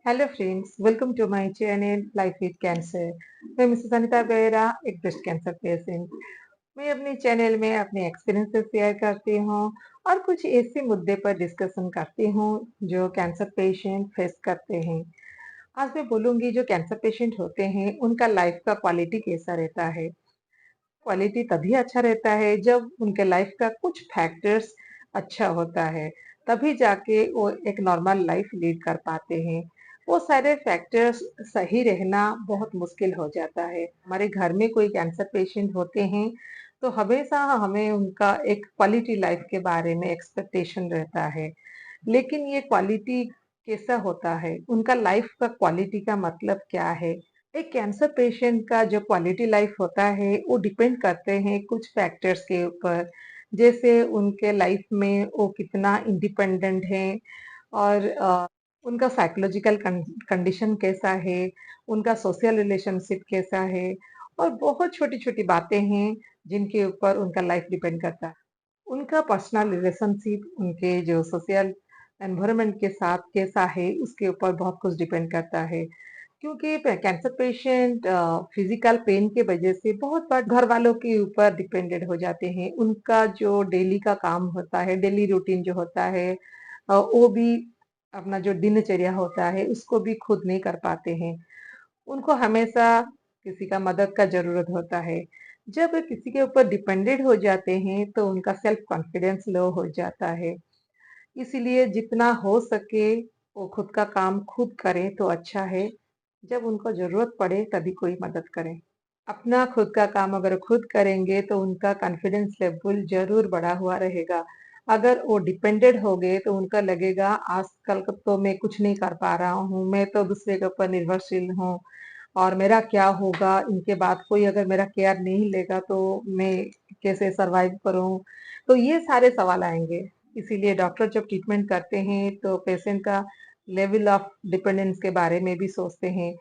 Hello friends, welcome to my channel Life with Cancer। मैं Mrs Anita बेरा, एक breast cancer patient. मैं अपने चैनल में अपने एक्सपीरियंसेस शेयर करती हूँ और कुछ ऐसे मुद्दे पर डिस्कशन करती हूँ जो कैंसर पेशेंट फेस करते हैं। आज मैं बोलूंगी जो कैंसर पेशेंट होते हैं उनका लाइफ का क्वालिटी कैसा रहता है। क्वालिटी तभी अच्छा रहता है जब उनके लाइफ का कुछ फैक्टर्स अच्छा होता है, तभी जाके वो एक नॉर्मल लाइफ लीड कर पाते हैं। वो सारे फैक्टर्स सही रहना बहुत मुश्किल हो जाता है। हमारे घर में कोई कैंसर पेशेंट होते हैं तो हमेशा हमें उनका एक क्वालिटी लाइफ के बारे में एक्सपेक्टेशन रहता है, लेकिन ये क्वालिटी कैसा होता है, उनका लाइफ का क्वालिटी का मतलब क्या है। एक कैंसर पेशेंट का जो क्वालिटी लाइफ होता है वो डिपेंड करते हैं कुछ फैक्टर्स के ऊपर, जैसे उनके लाइफ में वो कितना इंडिपेंडेंट है और उनका साइकोलॉजिकल कंडीशन कैसा है, उनका सोशल रिलेशनशिप कैसा है और बहुत छोटी छोटी बातें हैं जिनके ऊपर उनका लाइफ डिपेंड करता है। उनका पर्सनल रिलेशनशिप उनके जो सोशल एनवायरनमेंट के साथ कैसा है उसके ऊपर बहुत कुछ डिपेंड करता है, क्योंकि कैंसर पेशेंट फिजिकल पेन के वजह से बहुत बार घर वालों के ऊपर डिपेंडेंट हो जाते हैं। उनका जो डेली का काम होता है, डेली रूटीन जो होता है, वो भी अपना जो दिनचर्या होता है उसको भी खुद नहीं कर पाते हैं। उनको हमेशा किसी का मदद का जरूरत होता है। जब वे किसी के ऊपर डिपेंडेंट हो जाते हैं तो उनका सेल्फ कॉन्फिडेंस लो हो जाता है। इसीलिए जितना हो सके वो खुद का काम खुद करें तो अच्छा है। जब उनको जरूरत पड़े तभी कोई मदद करे। अपना खुद का काम अगर खुद करेंगे तो उनका कॉन्फिडेंस लेवल जरूर बढ़ा हुआ रहेगा। अगर वो डिपेंडेंट हो गए तो उनका लगेगा आजकल तो मैं कुछ नहीं कर पा रहा हूँ, मैं तो दूसरे के ऊपर निर्भरशील हूँ और मेरा क्या होगा, इनके बाद कोई अगर मेरा केयर नहीं लेगा तो मैं कैसे सरवाइव करूँ। तो ये सारे सवाल आएंगे। इसीलिए डॉक्टर जब ट्रीटमेंट करते हैं तो पेशेंट का लेवल ऑफ डिपेंडेंस के बारे में भी सोचते हैं,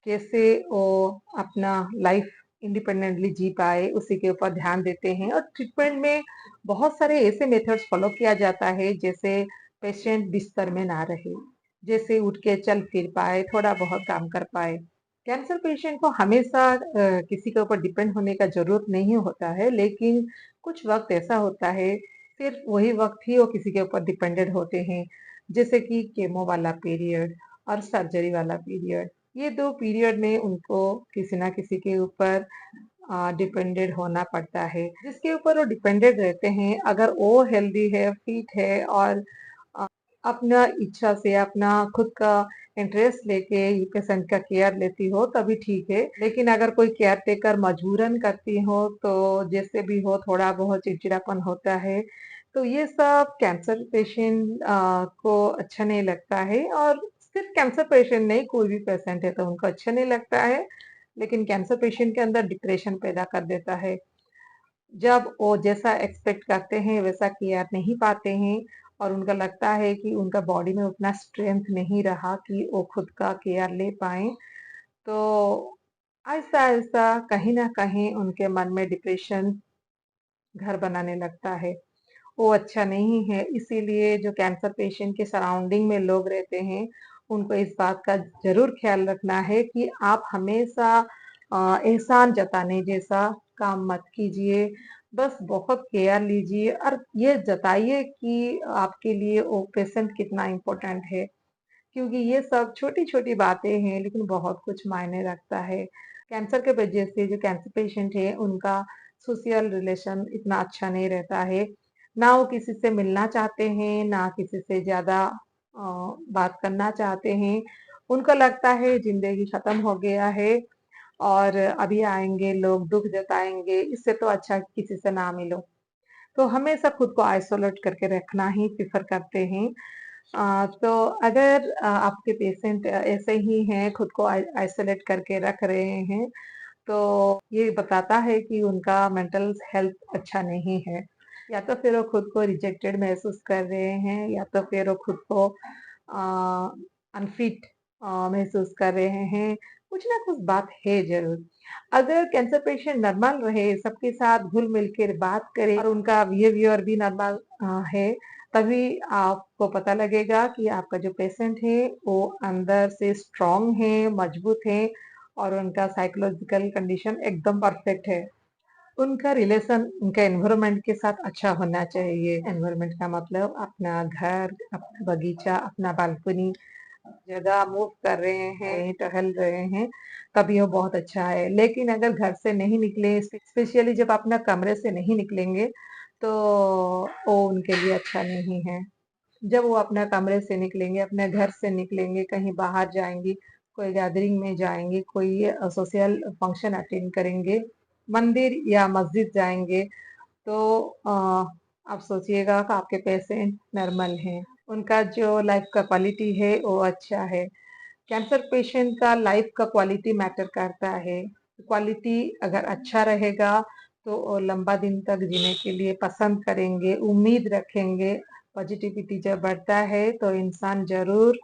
कैसे वो अपना लाइफ इंडिपेंडेंटली जी पाए उसी के ऊपर ध्यान देते हैं। और ट्रीटमेंट में बहुत सारे ऐसे मेथड्स फॉलो किया जाता है जैसे पेशेंट बिस्तर में ना रहे, जैसे उठ के चल फिर पाए, थोड़ा बहुत काम कर पाए। कैंसर पेशेंट को हमेशा किसी के ऊपर डिपेंड होने का जरूरत नहीं होता है, लेकिन कुछ वक्त ऐसा होता है सिर्फ वही वक्त ही वो किसी के ऊपर डिपेंडेंट होते हैं, जैसे कि केमो वाला पीरियड और सर्जरी वाला पीरियड। ये 2 पीरियड में उनको किसी ना किसी के ऊपर डिपेंडेंट होना पड़ता है। जिसके ऊपर वो डिपेंडेंट रहते हैं, अगर वो हेल्दी है, फिट है और अ, अपना इच्छा से अपना खुद का इंटरेस्ट लेके ये पेशेंट का केयर लेती हो तभी ठीक है। लेकिन अगर कोई केयर टेकर मजबूरन करती हो तो जैसे भी हो थोड़ा बहुत चिड़चिड़ापन होता है। तो ये सब कैंसर पेशेंट को अच्छा नहीं लगता है, और सिर्फ कैंसर पेशेंट नहीं, कोई भी पेशेंट है तो उनको अच्छा नहीं लगता है। लेकिन कैंसर पेशेंट के अंदर डिप्रेशन पैदा कर देता है। जब वो जैसा एक्सपेक्ट करते हैं वैसा केयर नहीं पाते हैं और उनका लगता है कि उनका बॉडी में उतना स्ट्रेंथ नहीं रहा कि वो खुद का केयर ले पाए, तो ऐसा-ऐसा कहीं न कहीं उनके मन में डिप्रेशन घर बनाने लगता है। वो अच्छा नहीं है, इसीलिए जो कैंसर पेशेंट के सराउंडिंग में लोग रहते हैं, उनको इस बात का ज़रूर ख़्याल रखना है कि आप हमेशा एहसान जताने जैसा काम मत कीजिए। बस बहुत केयर लीजिए और ये जताइए कि आपके लिए वो पेशेंट कितना इम्पोर्टेंट है। क्योंकि ये सब छोटी-छोटी बातें हैं लेकिन बहुत कुछ मायने रखता है। कैंसर के वजह से जो कैंसर पेशेंट है उनका सोशल रिलेशन इतना अच्छा नहीं रहता है। ना वो किसी से मिलना चाहते हैं, ना किसी से ज़्यादा बात करना चाहते हैं। उनको लगता है ज़िंदगी खत्म हो गया है और अभी आएँगे लोग दुःख जताएँगे, इससे तो अच्छा किसी से ना मिलो। तो हमेशा खुद को आइसोलेट करके रखना ही प्रेफ़र करते हैं। तो अगर आपके पेशेंट ऐसे ही हैं, खुद को आइसोलेट करके रख रहे हैं, तो ये बताता है कि उनका मेंटल हेल्थ अच्छा नहीं है। या तो फिर वो खुद को रिजेक्टेड महसूस कर रहे हैं या तो फिर वो खुद को अनफिट महसूस कर रहे हैं। कुछ ना कुछ बात है ज़रूर। अगर कैंसर पेशेंट नॉर्मल रहे, सबके साथ घुल-मिल कर बात करे और उनका बिहेवियर भी नॉर्मल है, तभी आपको पता लगेगा कि आपका जो पेशेंट है वो अंदर से स्ट्रांग है, मजबूत है और उनका साइकोलॉजिकल कंडीशन एकदम परफेक्ट है। उनका रिलेशन उनके एनवायरनमेंट के साथ अच्छा होना चाहिए। एनवायरनमेंट का मतलब अपना घर, अपना बगीचा, अपना बालकनी, जगह मूव कर रहे हैं, टहल रहे हैं, तभी वो बहुत अच्छा है। लेकिन अगर घर से नहीं निकले, स्पेशली जब अपना कमरे से नहीं निकलेंगे, तो वो उनके लिए अच्छा नहीं है। जब वो अपना कमरे से निकलेंगे, अपने घर से निकलेंगे, कहीं बाहर जाएँगी, कोई गैदरिंग में जाएँगे, कोई सोशल फंक्शन अटेंड करेंगे, मंदिर या मस्जिद जाएँगे, तो आप सोचिएगा कि आपके पेशेंट नॉर्मल हैं, उनका जो लाइफ का क्वालिटी है वो अच्छा है। कैंसर पेशेंट का लाइफ का क्वालिटी मैटर करता है। क्वालिटी अगर अच्छा रहेगा तो वो लंबा दिन तक जीने के लिए पसंद करेंगे, उम्मीद रखेंगे। पॉजिटिविटी जब बढ़ता है तो इंसान ज़रूर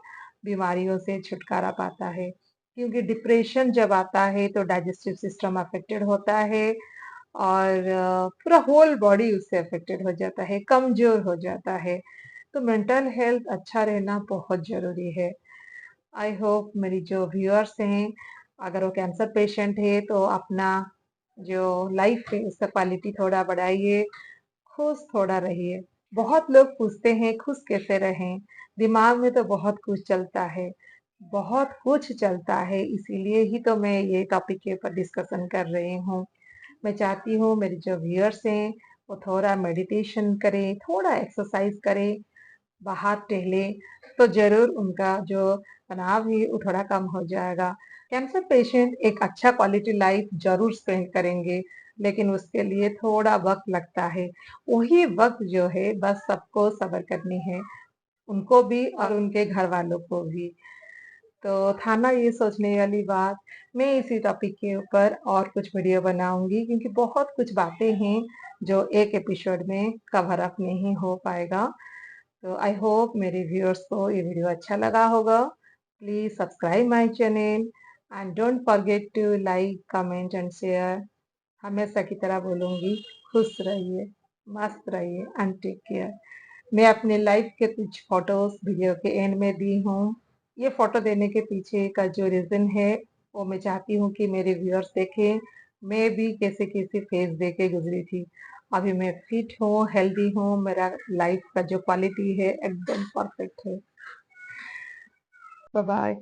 बीमारियों से छुटकारा पाता है। क्योंकि डिप्रेशन जब आता है तो डाइजेस्टिव सिस्टम अफेक्टेड होता है और पूरा होल बॉडी उससे अफेक्टेड हो जाता है, कमज़ोर हो जाता है। तो मेंटल हेल्थ अच्छा रहना बहुत ज़रूरी है। आई होप मेरी जो व्यूअर्स हैं, अगर वो कैंसर पेशेंट है तो अपना जो लाइफ है उसका क्वालिटी थोड़ा बढ़ाइए, खुश थोड़ा रहिए। बहुत लोग पूछते हैं खुश कैसे रहें? दिमाग में तो बहुत कुछ चलता है, बहुत कुछ चलता है, इसीलिए ही तो मैं ये टॉपिक के ऊपर डिस्कशन कर रही हूँ। मैं चाहती हूँ मेरे जो व्यूअर्स हैं, वो थोड़ा मेडिटेशन करें, थोड़ा एक्सरसाइज करें, बाहर टहले तो ज़रूर उनका जो तनाव है वो थोड़ा कम हो जाएगा। कैंसर पेशेंट एक अच्छा क्वालिटी लाइफ ज़रूर स्पेंड करेंगे, लेकिन उसके लिए थोड़ा वक़्त लगता है। वही वक़्त जो है बस सबको सब्र करनी है, उनको भी और उनके घरवालों को भी। तो था ना ये सोचने वाली बात, मैं इसी टॉपिक के ऊपर और कुछ वीडियो बनाऊँगी क्योंकि बहुत कुछ बातें हैं जो एक एपिसोड में कवर अप नहीं हो पाएगा। तो आई होप मेरे व्यूअर्स को ये वीडियो अच्छा लगा होगा। Please subscribe my channel and don't forget to like, comment and share. हमेशा की तरह बोलूँगी, खुश रहिए, मस्त रहिए एंड टेक केयर। मैं अपने लाइफ के कुछ फोटोज़ वीडियो के एंड में दी हूँ। ये फोटो देने के पीछे का जो रीज़न है, वो मैं चाहती हूँ कि मेरे व्यूअर्स देखें, मैं भी कैसे-कैसे फेज़ दे के गुज़री थी। अभी मैं फिट हूँ, हेल्दी हूँ, मेरा लाइफ का जो क्वालिटी है एकदम परफेक्ट है। Bye bye.